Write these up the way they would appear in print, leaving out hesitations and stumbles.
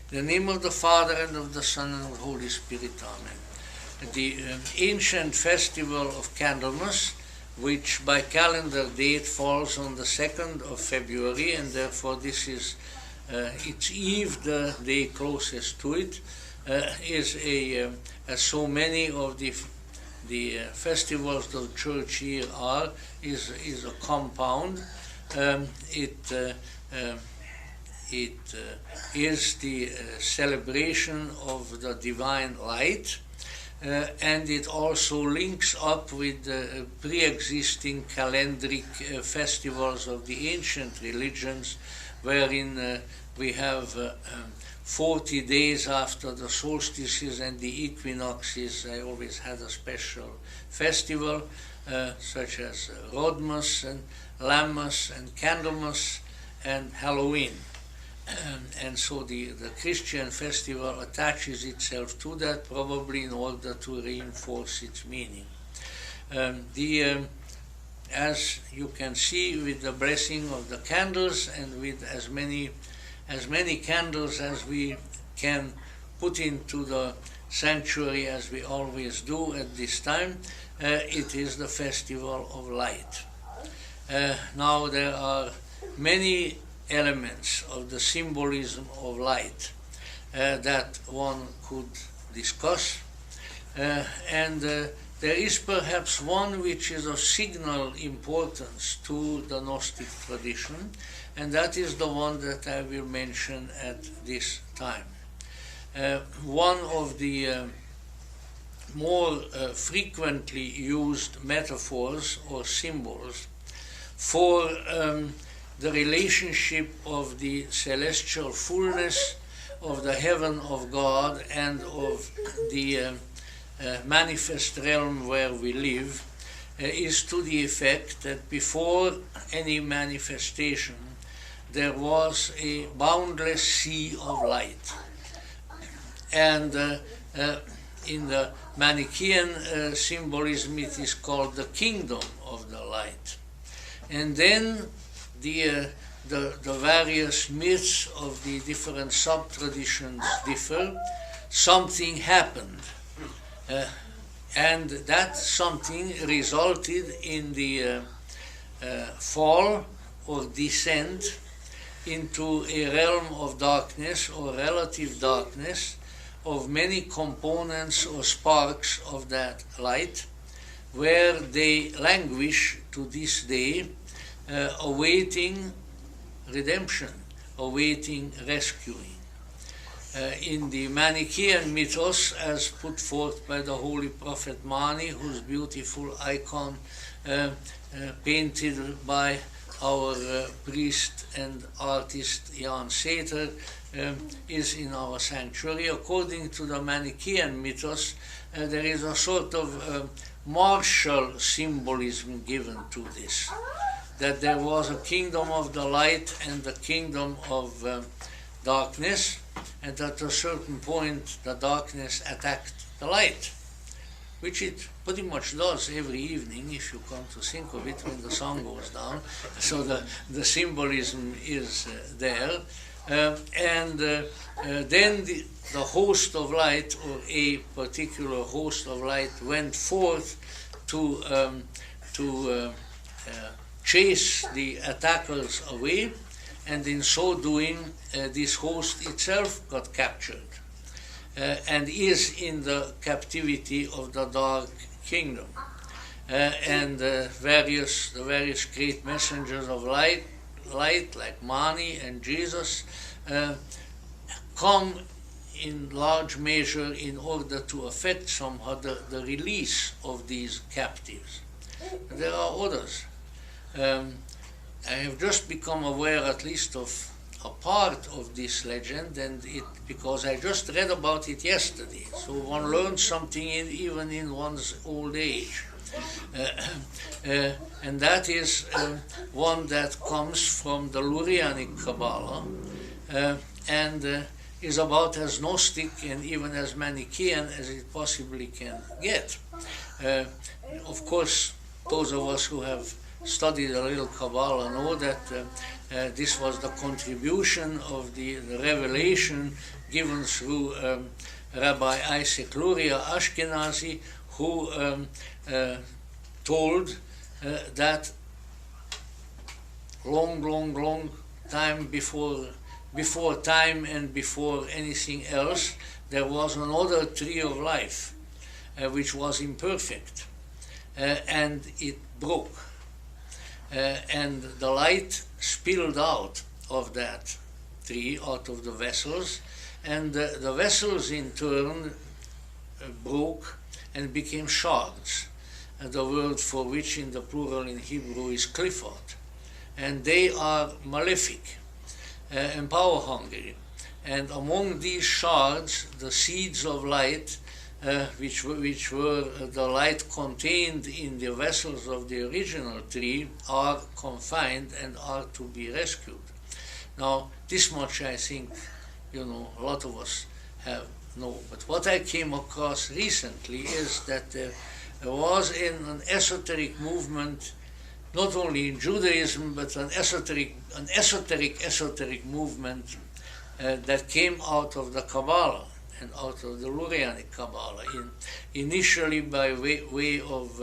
In the name of the Father, and of the Son, and of the Holy Spirit. Amen. The ancient festival of Candlemas, which by calendar date falls on the 2nd of February, and therefore this is its eve, the day closest to it, is as so many of the festivals of the Church here are, is a compound. It is the celebration of the divine light, and it also links up with the pre-existing calendric festivals of the ancient religions, wherein we have 40 days after the solstices and the equinoxes. I always had a special festival, such as Rodmas and Lammas and Candlemas and Halloween. And so the Christian festival attaches itself to that, probably in order to reinforce its meaning. As you can see, with the blessing of the candles, and with as many candles as we can put into the sanctuary, as we always do at this time, it is the festival of light. Now there are many elements of the symbolism of light that one could discuss, and there is perhaps one which is of signal importance to the Gnostic tradition, and that is the one that I will mention at this time. One of the more frequently used metaphors or symbols for the relationship of the celestial fullness of the heaven of God and of the manifest realm where we live is to the effect that before any manifestation there was a boundless sea of light. And in the Manichaean symbolism it is called the kingdom of the light. And then the various myths of the different sub-traditions differ. Something happened, and that something resulted in the fall or descent into a realm of darkness or relative darkness of many components or sparks of that light, where they languish to this day, awaiting redemption, awaiting rescuing. In the Manichaean mythos, as put forth by the holy prophet Mani, whose beautiful icon painted by our priest and artist Jan Sater is in our sanctuary. According to the Manichaean mythos, there is a sort of martial symbolism given to this, that there was a kingdom of the light and the kingdom of darkness, and at a certain point the darkness attacked the light, which it pretty much does every evening if you come to think of it when the sun goes down. So the symbolism is there. And then the host of light, or a particular host of light, went forth to chase the attackers away, and in so doing this host itself got captured and is in the captivity of the dark kingdom. And the various great messengers of light like Mani and Jesus come in large measure in order to effect somehow the release of these captives. There are others. I have just become aware at least of a part of this legend, and because I just read about it yesterday, so one learns something even in one's old age. And that is one that comes from the Lurianic Kabbalah, and is about as Gnostic and even as Manichaean as it possibly can get. Of course, those of us who have studied a little Kabbalah know that this was the contribution of the revelation given through Rabbi Isaac Luria Ashkenazi, who told that long time before time and before anything else, there was another tree of life which was imperfect, and it broke, and the light spilled out of that tree, out of the vessels, and the vessels in turn broke and became shards, the word for which in the plural in Hebrew is clifford, and they are malefic and power hungry. And among these shards, the seeds of light, which were the light contained in the vessels of the original tree, are confined and are to be rescued. Now, this much I think, a lot of us know. But what I came across recently is that there was an esoteric movement, not only in Judaism, but an esoteric movement that came out of the Kabbalah and out of the Lurianic Kabbalah, initially by way of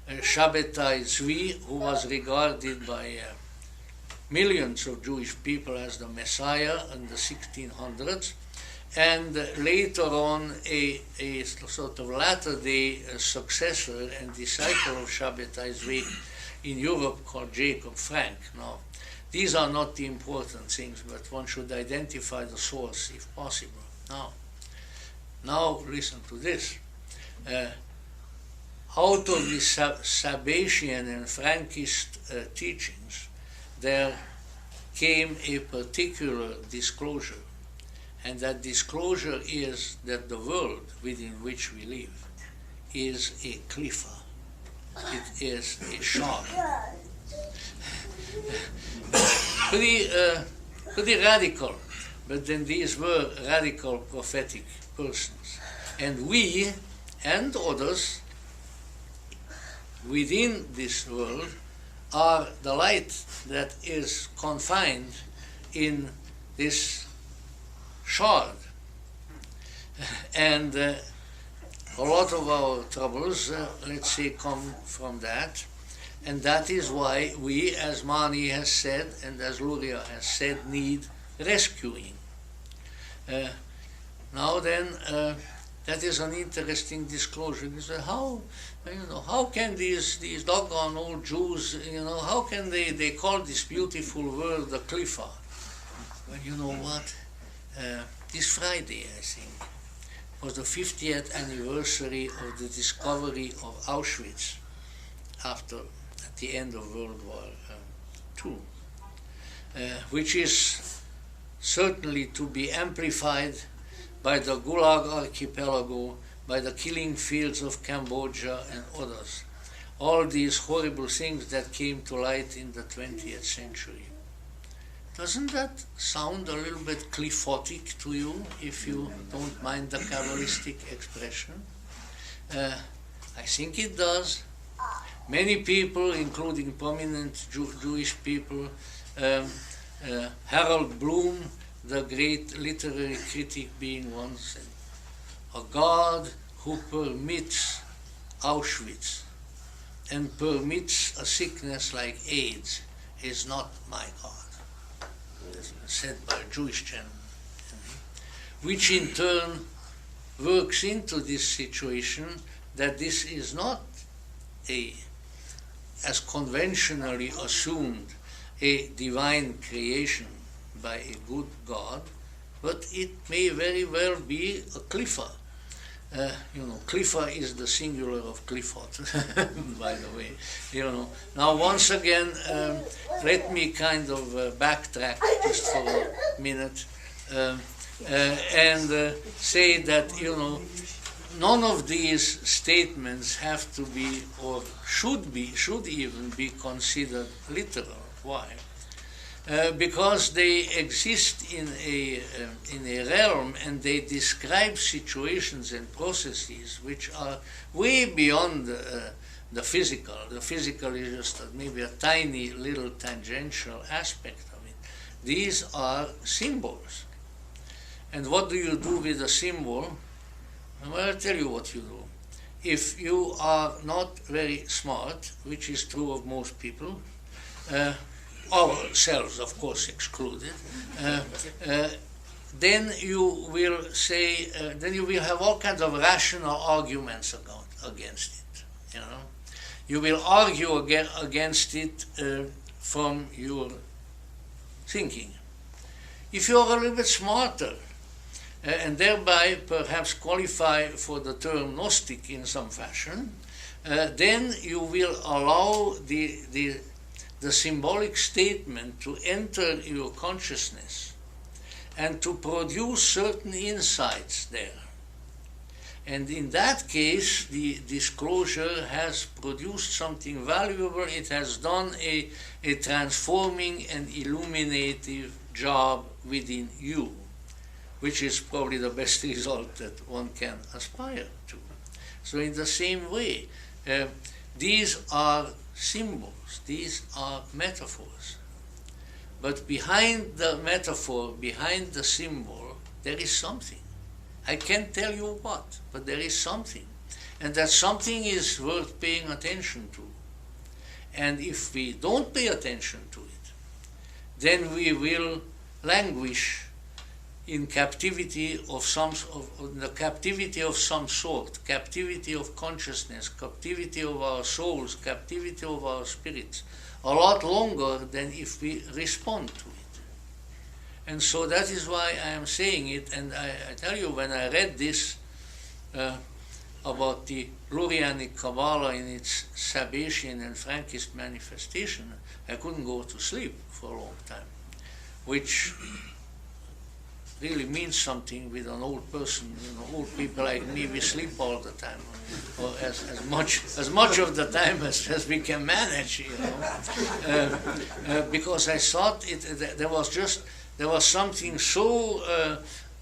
Shabbatai Zvi, who was regarded by millions of Jewish people as the Messiah in the 1600s, and later on a sort of latter-day successor and disciple of Shabbatai Zvi in Europe called Jacob Frank. Now, these are not the important things, but one should identify the source if possible. Now listen to this. Out of the Sabbatian and Frankist teachings, there came a particular disclosure, and that disclosure is that the world within which we live is a cliffa. It is a shark. Pretty radical, but then these were radical prophetic persons. And we and others within this world are the light that is confined in this shard. And a lot of our troubles, let's say, come from that. And that is why we, as Mani has said, and as Luria has said, need rescuing. Now then, that is an interesting disclosure. You say, how can these doggone old Jews, how can they call this beautiful world a cliffa? Well, you know what? This Friday, I think, was the 50th anniversary of the discovery of Auschwitz at the end of World War II, which is certainly to be amplified by the Gulag Archipelago, by the killing fields of Cambodia and others. All these horrible things that came to light in the 20th century. Doesn't that sound a little bit cliffotic to you, if you don't mind the Kabbalistic expression? I think it does. Many people, including prominent Jewish people, Harold Bloom, the great literary critic, being one, said, a God who permits Auschwitz and permits a sickness like AIDS is not my God. Said by a Jewish gentleman, which in turn works into this situation that this is not as conventionally assumed, a divine creation by a good God, but it may very well be a cliffa. Cliffa is the singular of Clifford, by the way. Now once again, let me kind of backtrack just for a minute and say that none of these statements have to be, or should even be considered literal. Why? Because they exist in a realm, and they describe situations and processes which are way beyond the physical. The physical is just maybe a tiny little tangential aspect of These are symbols. And what do you do with a symbol? Well, I'll tell you what you do. If you are not very smart, which is true of most people, ourselves of course excluded, then you will say, then you will have all kinds of rational arguments against it. You know, you will argue against it from your thinking. If you are a little bit smarter, and thereby perhaps qualify for the term Gnostic in some fashion, then you will allow the symbolic statement to enter your consciousness and to produce certain insights there. And in that case, the disclosure has produced something valuable. It has done a transforming and illuminative job within you, which is probably the best result that one can aspire to. So in the same way, these are symbols, these are metaphors. But behind the metaphor, behind the symbol, there is something. I can't tell you what, but there is something. And that something is worth paying attention to. And if we don't pay attention to it, then we will languish in captivity of the captivity of some sort, captivity of consciousness, captivity of our souls, captivity of our spirits, a lot longer than if we respond to it. And so that is why I am saying it, and I tell you, when I read this about the Lurianic Kabbalah in its Sabbatian and Frankist manifestation, I couldn't go to sleep for a long time, which really means something with an old person. You know, old people like me, we sleep all the time, or as much of the time as we can manage, you know. Because I thought there was something so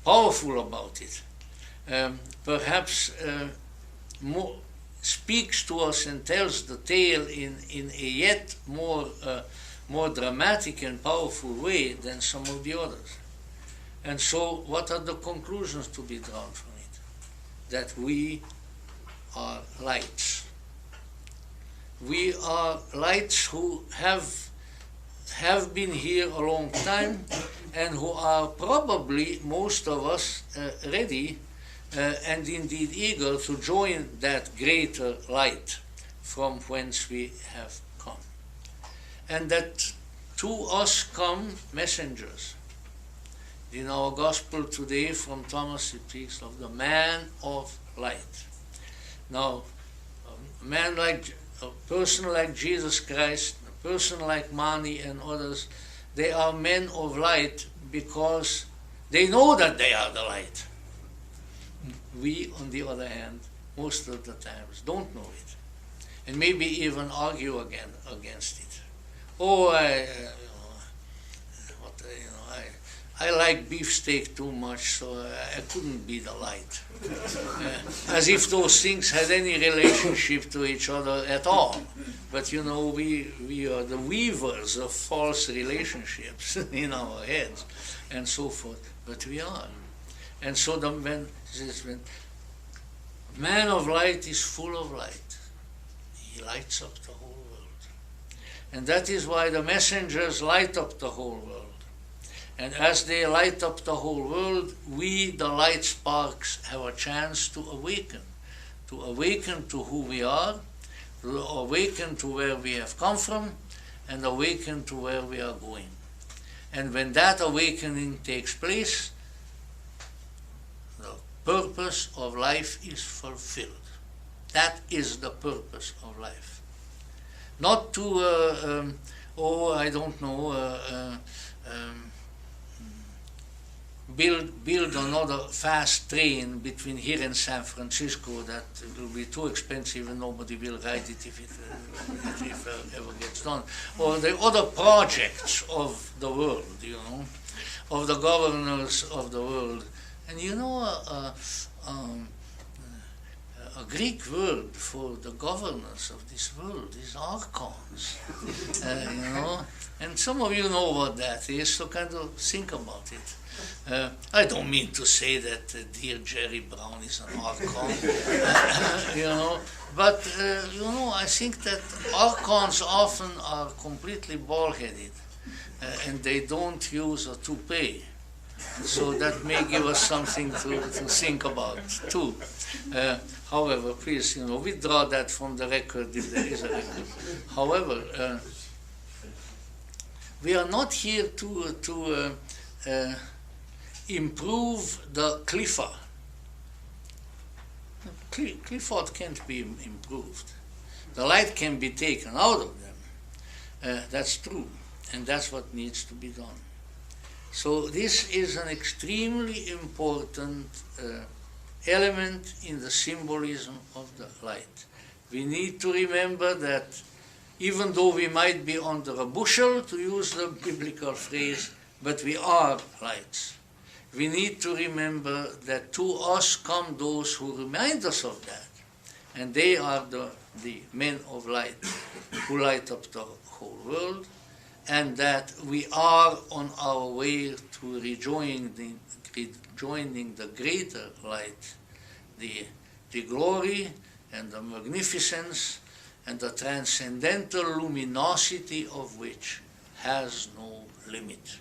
powerful about it. Perhaps more speaks to us and tells the tale in a yet more dramatic and powerful way than some of the others. And so, what are the conclusions to be drawn from it? That we are lights. We are lights who have been here a long time, and who are probably, most of us, ready and indeed eager to join that greater light from whence we have come. And that to us come messengers. In our gospel today from Thomas it speaks of the man of light. Now, a person like Jesus Christ, a person like Mani and others, they are men of light because they know that they are the light. We, on the other hand, most of the times don't know it, and maybe even argue against it. Oh, I like beefsteak too much, so I couldn't be the light. As if those things had any relationship to each other at all. But you know, we are the weavers of false relationships in our heads and so forth. But we are. And so when man of light is full of light, he lights up the whole world. And that is why the messengers light up the whole world. And as they light up the whole world, we, the light sparks, have a chance to awaken to who we are, to awaken to where we have come from, and awaken to where we are going. And when that awakening takes place, the purpose of life is fulfilled. That is the purpose of life. Not to, build another fast train between here and San Francisco that will be too expensive and nobody will ride it if it ever gets done. Or the other projects of the world, you know, of the governors of the world. And you know, a Greek word for the governors of this world is archons, and some of you know what that is, so kind of think about it. I don't mean to say that dear Jerry Brown is an archon, but I think that archons often are completely bald-headed, and they don't use a toupee. So that may give us something to think about too. However, please, withdraw that from the record if there is a record. However, we are not here to improve the clifford. Clifford can't be improved. The light can be taken out of them. That's true, and that's what needs to be done. So this is an extremely important element in the symbolism of the light. We need to remember that even though we might be under a bushel, to use the biblical phrase, but we are lights. We need to remember that to us come those who remind us of that, and they are the men of light who light up the whole world, and that we are on our way to rejoining the greater light, the glory and the magnificence and the transcendental luminosity of which has no limit.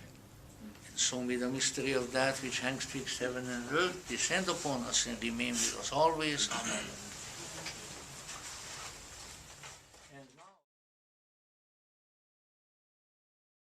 And so may the mystery of that which hangs twixt heaven and earth descend upon us and remain with us always. Amen.